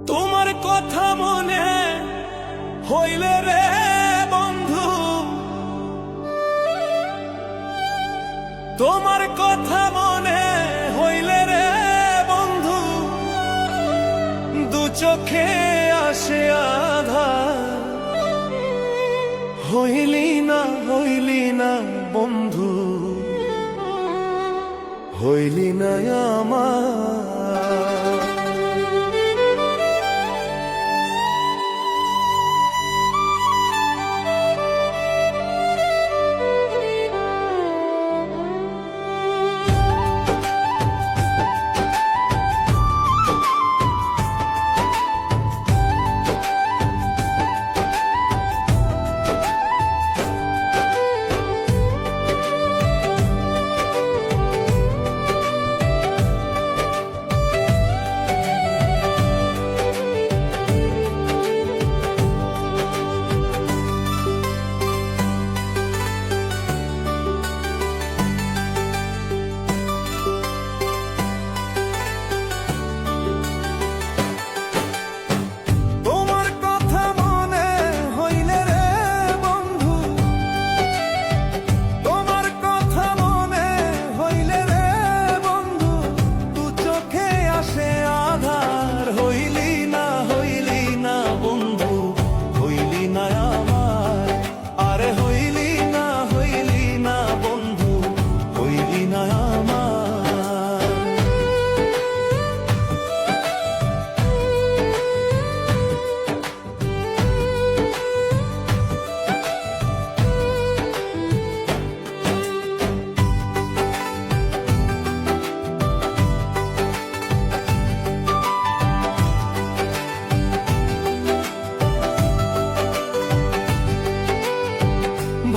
তোমার কথা মনে হইলে রে বন্ধু, তোমার কথা মনে হইলে রে বন্ধু, দু চোখে আসে আধার। হইলি না বন্ধু, হইলি না আমার।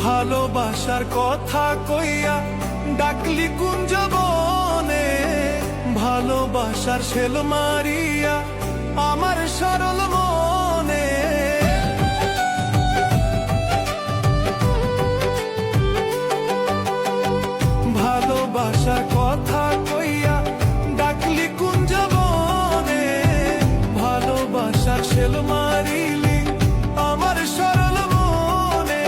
ভালোবাসার কথা কইয়া ডাকলি কুঞ্জ বনে, ভালোবাসার শেল মারিয়া আমার সরল মনে। ভালোবাসার কথা কইয়া ডাকলি কুঞ্জ বনে, ভালোবাসার শেল মারিলি আমার সরল মনে।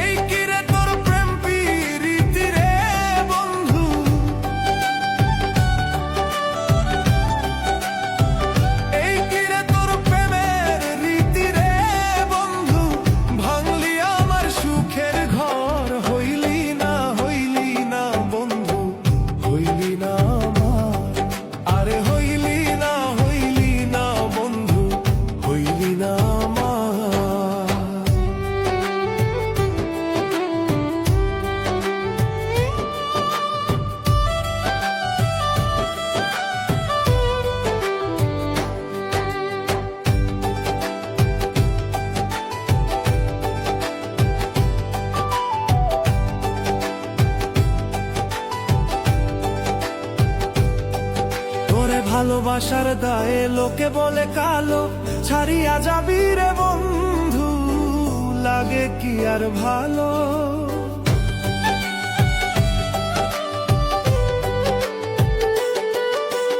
এই কিরে তোর প্রেম প্রীতি রে বন্ধু, এই কিরে তোর প্রেমের রীতি রে বন্ধু, ভাঙলি আমার সুখের ঘর। হইলি না বন্ধু, হইলি না আমার। আরে হইলি না বন্ধু, হইলি না আমার। ভালোবাসার দায়ে লোকে বলে কালো, ছাড়িয়া যাবি রে বন্ধু, লাগে কি আর ভালো।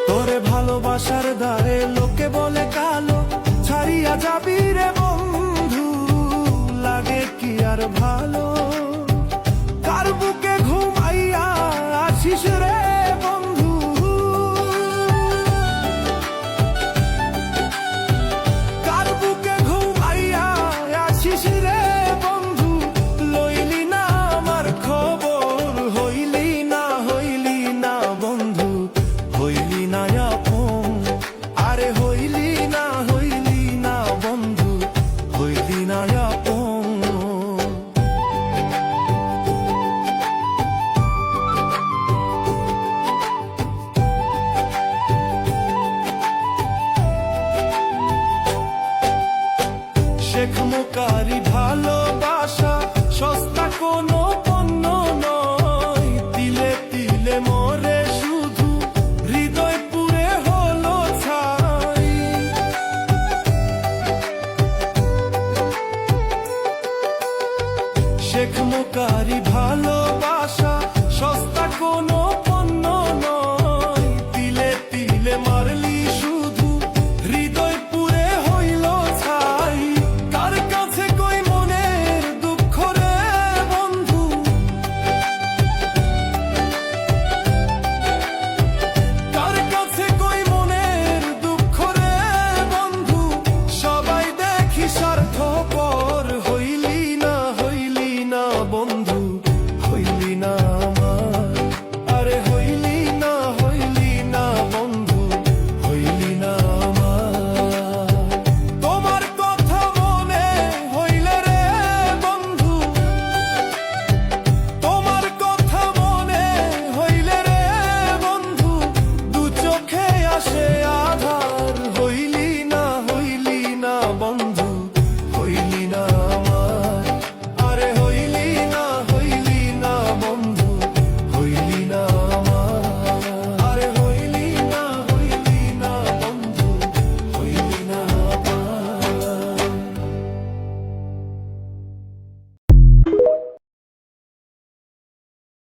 তোরে ভালোবাসার দায়ে লোকে বলে কালো, ছাড়িয়া যাবি রে বন্ধু, লাগে কি আর ভালো। কার বুকে ঘুমাইয়া আছিস রে বন্ধু, কার বুকে ঘুমাইয়া আছিস রে বন্ধু, লইলি না আমার খবর। হইলি না বন্ধু, হইলি না আপন। আরে হইলি না বন্ধু, হইলি না আপন। শেখ মুকারি